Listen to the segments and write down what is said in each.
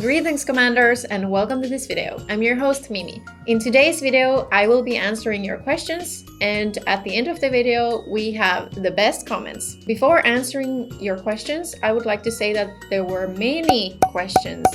Greetings commanders and welcome to this video. I'm your host Mimi. In today's video I will be answering your questions, and at the end of the video we have the best comments. Before answering your questions, I would like to say that there were many questions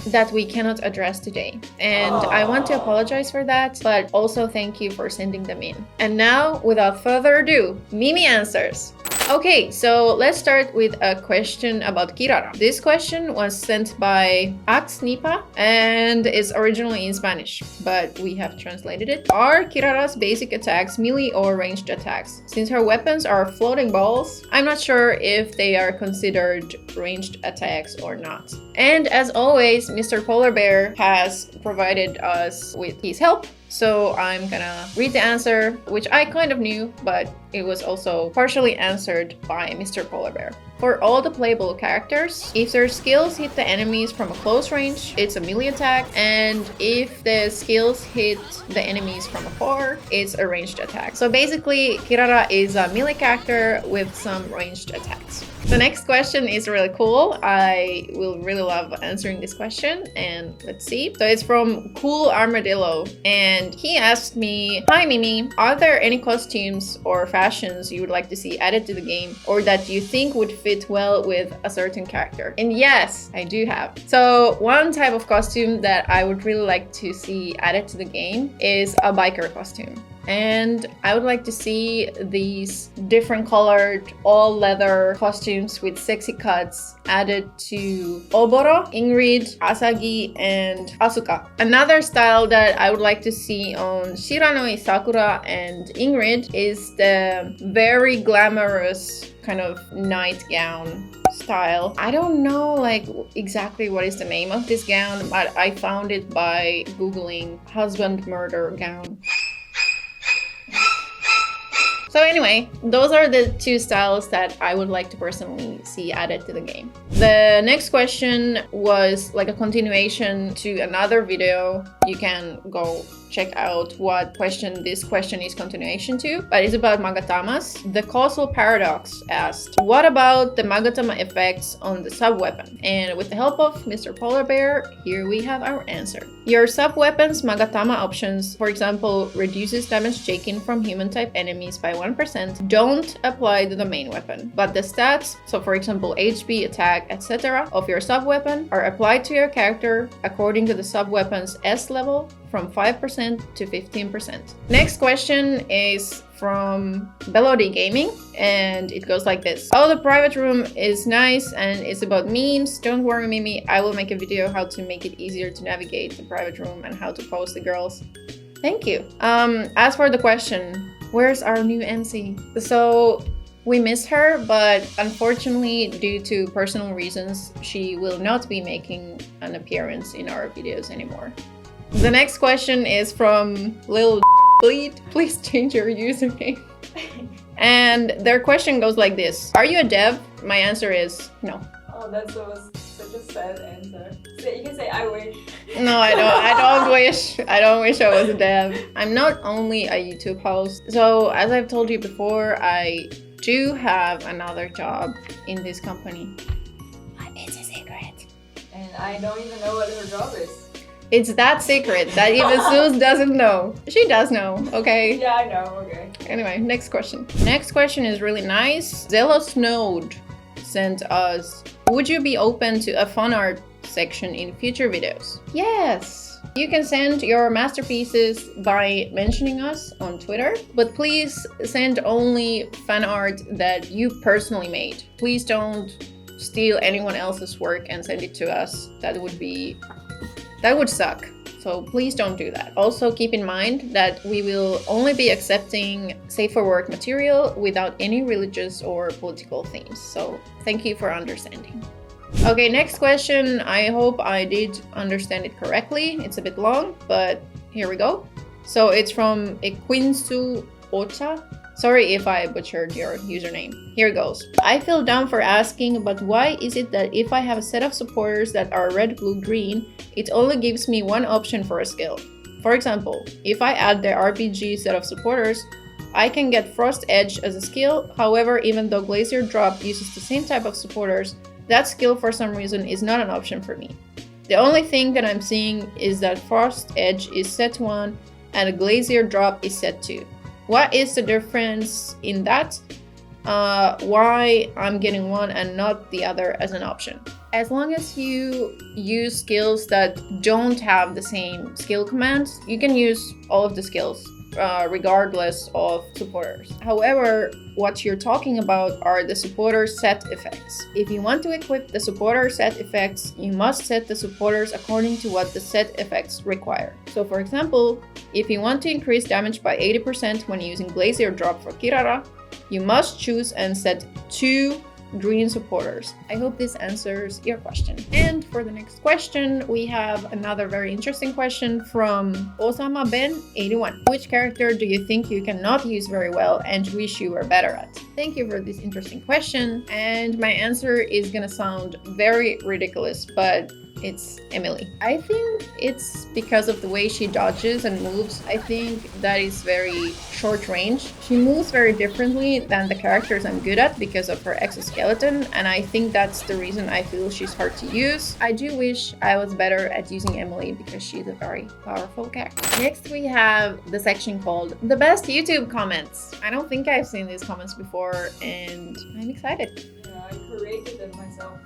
that we cannot address today, and I want to apologize for that, but also thank you for sending them in. And now, without further ado, Mimi answers. Okay, so let's start with a question about Kirara. This question was sent by Axnipa and is originally in Spanish, but we have translated it. Are Kirara's basic attacks melee or ranged attacks? Since her weapons are floating balls, I'm not sure if they are considered ranged attacks or not. And as always, Mr. Polar Bear has provided us with his help. So I'm gonna read the answer, which I kind of knew, but it was also partially answered by Mr. Polar Bear. For all the playable characters, if their skills hit the enemies from a close range, it's a melee attack, and if the skills hit the enemies from afar, it's a ranged attack. So basically, Kirara is a melee character with some ranged attacks. The next question is really cool. I will really love answering this question, and let's see. So it's from Cool Armadillo, and he asked me, "Hi Mimi, are there any costumes or fashions you would like to see added to the game, or that you think would fit well with a certain character?" And yes, I do have. So one type of costume that I would really like to see added to the game is a biker costume. And I would like to see these different colored all leather costumes with sexy cuts added to Oboro, Ingrid, Asagi, and Asuka. Another style that I would like to see on Shiranui, Sakura, and Ingrid is the very glamorous kind of nightgown style. I don't know exactly what is the name of this gown, but I found it by googling husband murder gown. So anyway, those are the two styles that I would like to personally see added to the game. The next question was like a continuation to another video. You can go check out what question this question is continuation to, but it's about Magatamas. The Causal Paradox asked, what about the Magatama effects on the sub-weapon? And with the help of Mr. Polar Bear, here we have our answer. Your sub-weapon's Magatama options, for example, reduces damage taken from human-type enemies by 1%, don't apply to the main weapon. But the stats, so for example HP, attack, etc. of your sub-weapon are applied to your character according to the sub-weapon's S level from 5% to 15%. Next question is from Belody Gaming, and it goes like this. Oh, the private room is nice and it's about memes. Don't worry Mimi, I will make a video how to make it easier to navigate the private room and how to post the girls. Thank you. As for the question, where's our new MC? So we miss her, but unfortunately, due to personal reasons, she will not be making an appearance in our videos anymore. The next question is from Lil Bleed. Please change your username. And their question goes like this. Are you a dev? My answer is no. Oh, that was such a sad answer. So you can say I wish. No, I don't wish. I don't wish I was a dev. I'm not only a YouTube host. So as I've told you before, I do have another job in this company. But it's a secret. And I don't even know what her job is. It's that secret that even Zeus doesn't know. She does know, okay? Yeah, I know, okay. Anyway, next question. Next question is really nice. Zealous Node sent us, would you be open to a fan art section in future videos? Yes! You can send your masterpieces by mentioning us on Twitter, but please send only fan art that you personally made. Please don't steal anyone else's work and send it to us. That would suck. So please don't do that. Also keep in mind that we will only be accepting safe for work material without any religious or political themes. So thank you for understanding. Okay, next question. I hope I did understand it correctly. It's a bit long, but here we go. So it's from Equinsu Ocha. Sorry if I butchered your username. Here goes. I feel dumb for asking, but why is it that if I have a set of supporters that are red, blue, green, it only gives me one option for a skill? For example, if I add the RPG set of supporters, I can get Frost Edge as a skill. However, even though Glacier Drop uses the same type of supporters, That skill for some reason is not an option for me. The only thing that I'm seeing is that Frost Edge is set to 1 and a Glacier Drop is set to. What is the difference in that? Why I'm getting one and not the other as an option? As long as you use skills that don't have the same skill commands, you can use all of the skills regardless of supporters. However, what you're talking about are the supporter set effects. If you want to equip the supporter set effects, you must set the supporters according to what the set effects require. So for example, if you want to increase damage by 80% when using Glacier Drop for Kirara, you must choose and set 2 green supporters. I hope this answers your question. And for the next question, we have another very interesting question from Osama Ben 81. Which character do you think you cannot use very well and wish you were better at? Thank you for this interesting question. And my answer is gonna sound very ridiculous, but it's Emily. I think it's because of the way she dodges and moves. I think that is very short range. She moves very differently than the characters I'm good at because of her exoskeleton, and I think that's the reason I feel she's hard to use. I do wish I was better at using Emily because she's a very powerful character. Next we have the section called the best YouTube comments. I don't think I've seen these comments before and I'm excited. Yeah, I created them myself.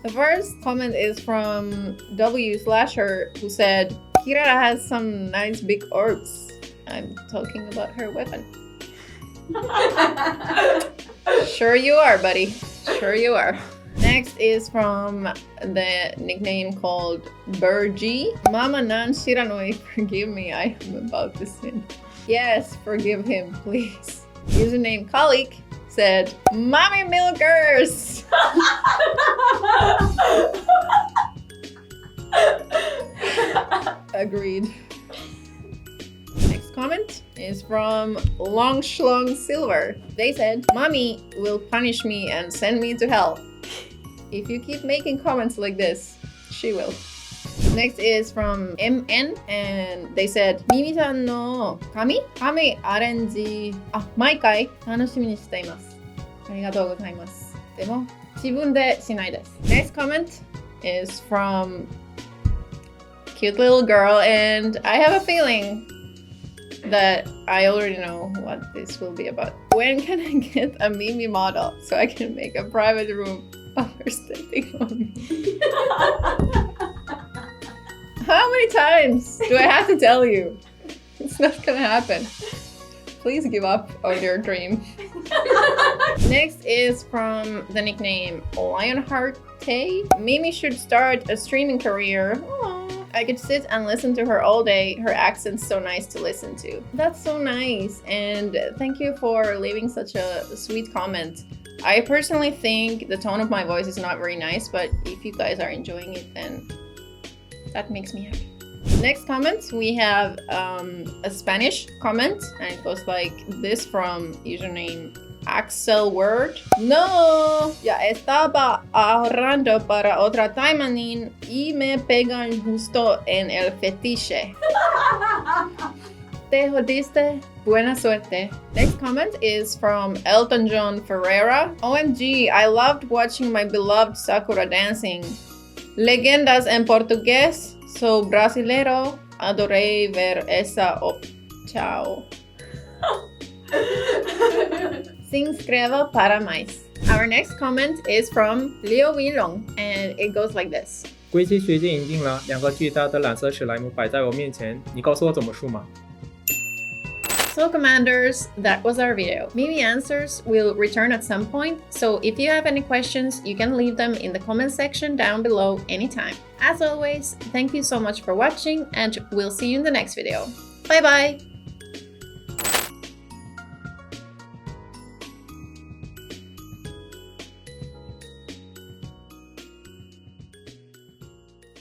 The first comment is from W/her who said, Kirara has some nice big orbs. I'm talking about her weapon. Sure you are, buddy. Sure you are. Next is from the nickname called Burgie. Mama nan shiranoi, forgive me, I am about to sin. Yes, forgive him, please. Username Kalik said, Mommy Milkers! Agreed. Next comment is from Long Schlong Silver. They said, Mommy will punish me and send me to hell. If you keep making comments like this, she will. Next is from MN and they said, Mimi-san no kami arenji maikai tanoshimi ni shite imasu. Arigatou gozaimasu. Demo jibun de shinai desu. Next comment is from cute little girl and I have a feeling that I already know what this will be about. When can I get a Mimi model so I can make a private room of her stepping on me? How many times do I have to tell you? It's not gonna happen. Please give up on your dream. Next is from the nickname Lionheart Tay. Mimi should start a streaming career. Aww. I could sit and listen to her all day. Her accent's so nice to listen to. That's so nice, and thank you for leaving such a sweet comment. I personally think the tone of my voice is not very nice, but if you guys are enjoying it, then that makes me happy. Next comment, we have a Spanish comment, and it goes like this from username Axel Word. No, ya estaba ahorrando para otra Taimanin y me pegan justo en el fetiche. Te jodiste. Buena suerte. Next comment is from Elton John Ferreira. OMG, I loved watching my beloved Sakura dancing. Leyendas en portugués, so brasilero, adoré ver esa chao. Se inscreva para mais. Our next comment is from Liu Wilong, and it goes like this. 归期学界引进了2个巨大的蓝色史莱姆摆在我面前，你告诉我怎么数吗？ So commanders, that was our video. Mimi Answers will return at some point, so if you have any questions, you can leave them in the comment section down below anytime. As always, thank you so much for watching, and we'll see you in the next video. Bye bye!